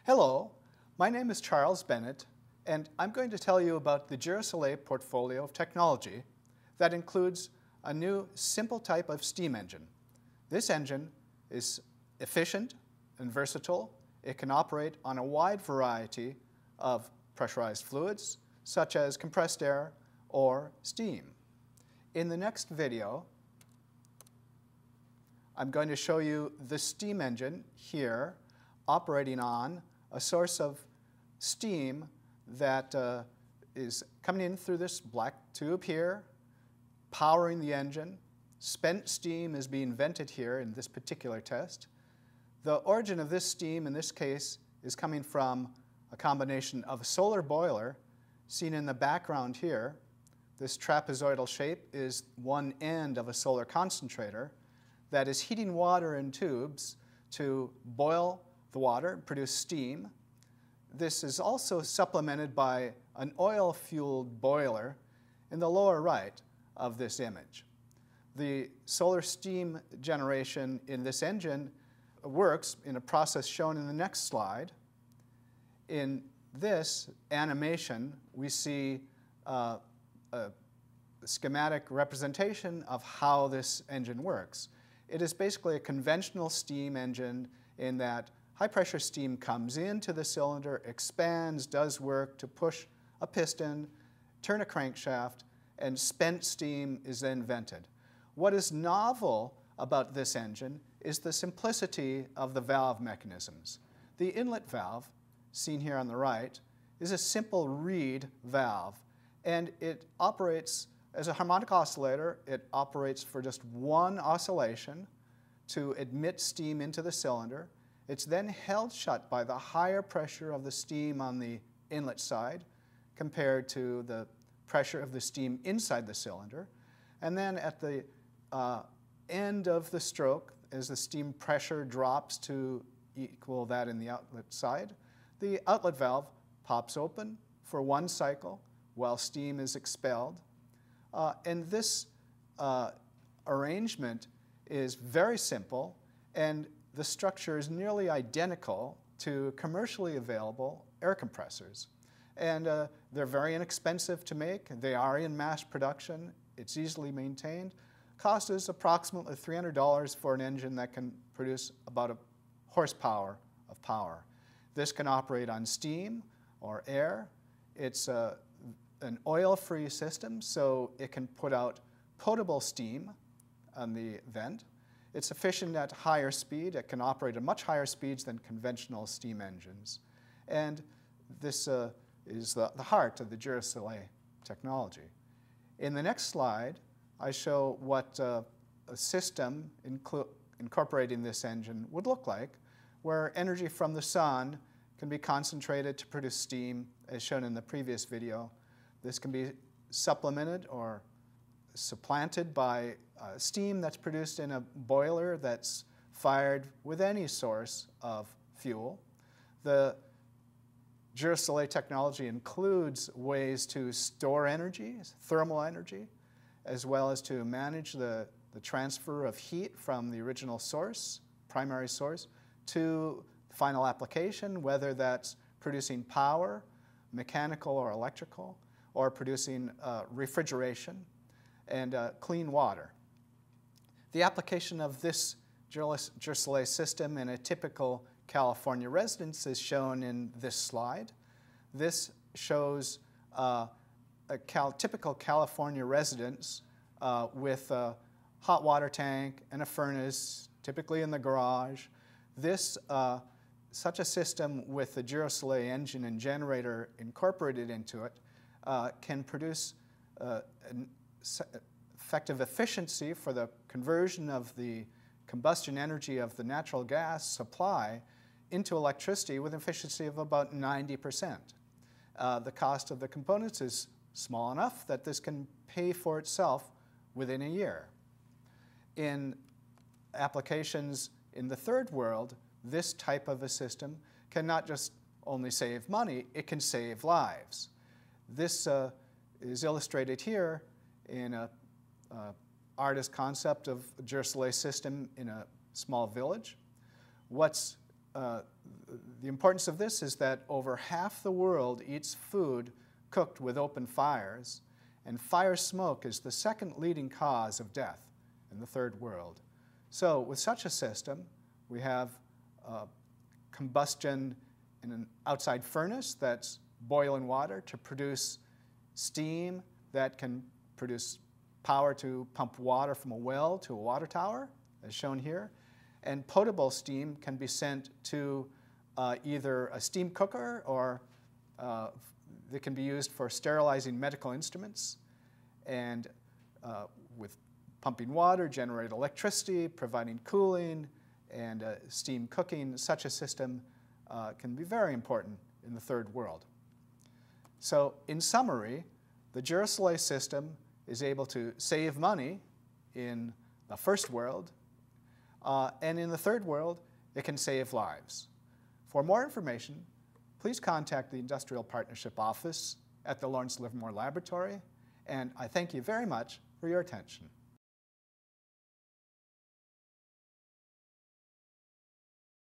Hello, my name is Charles Bennett, and I'm going to tell you about the GyroSole portfolio of technology that includes a new simple type of steam engine. This engine is efficient and versatile. It can operate on a wide variety of pressurized fluids, such as compressed air or steam. In the next video, I'm going to show you the steam engine here operating on a source of steam that is coming in through this black tube here, powering the engine. Spent steam is being vented here in this particular test. The origin of this steam in this case is coming from a combination of a solar boiler seen in the background here. This trapezoidal shape is one end of a solar concentrator that is heating water in tubes to boil the water, produce steam. This is also supplemented by an oil-fueled boiler in the lower right of this image. The solar steam generation in this engine works in a process shown in the next slide. In this animation, we see a schematic representation of how this engine works. It is basically a conventional steam engine in that high-pressure steam comes into the cylinder, expands, does work to push a piston, turn a crankshaft, and spent steam is then vented. What is novel about this engine is the simplicity of the valve mechanisms. The inlet valve, seen here on the right, is a simple reed valve, and it operates as a harmonic oscillator. It operates for just one oscillation to admit steam into the cylinder. It's then held shut by the higher pressure of the steam on the inlet side compared to the pressure of the steam inside the cylinder. And then at the end of the stroke, as the steam pressure drops to equal that in the outlet side, the outlet valve pops open for one cycle while steam is expelled. And this arrangement is very simple, and the structure is nearly identical to commercially available air compressors. And they're very inexpensive to make. They are in mass production. It's easily maintained. Cost is approximately $300 for an engine that can produce about a horsepower of power. This can operate on steam or air. It's an oil-free system, so it can put out potable steam on the vent. It's efficient at higher speed. It can operate at much higher speeds than conventional steam engines. And this is the heart of the GyroSole technology. In the next slide, I show what a system incorporating this engine would look like, where energy from the sun can be concentrated to produce steam, as shown in the previous video. This can be supplemented or supplanted by steam that's produced in a boiler that's fired with any source of fuel. The GyroSole technology includes ways to store energy, thermal energy, as well as to manage the transfer of heat from the original source, primary source, to final application, whether that's producing power, mechanical or electrical, or producing refrigeration and clean water. The application of this GyroSole system in a typical California residence is shown in this slide. This shows a typical California residence with a hot water tank and a furnace, typically in the garage. Such a system with the GyroSole engine and generator incorporated into it can produce an effective efficiency for the conversion of the combustion energy of the natural gas supply into electricity with an efficiency of about 90%. The cost of the components is small enough that this can pay for itself within a year. In applications in the third world, this type of a system can not just only save money, it can save lives. This is illustrated here in an artist concept of a GyroSole system in a small village. What's the The importance of this is that over half the world eats food cooked with open fires, and fire smoke is the second leading cause of death in the third world. So with such a system, we have combustion in an outside furnace that's boiling water to produce steam that can produce power to pump water from a well to a water tower, as shown here. And potable steam can be sent to either a steam cooker or that can be used for sterilizing medical instruments. And with pumping water, generate electricity, providing cooling, and steam cooking, such a system can be very important in the third world. So in summary, the GyroSole system is able to save money in the first world, and in the third world, it can save lives. For more information, please contact the Industrial Partnership Office at the Lawrence Livermore Laboratory, and I thank you very much for your attention.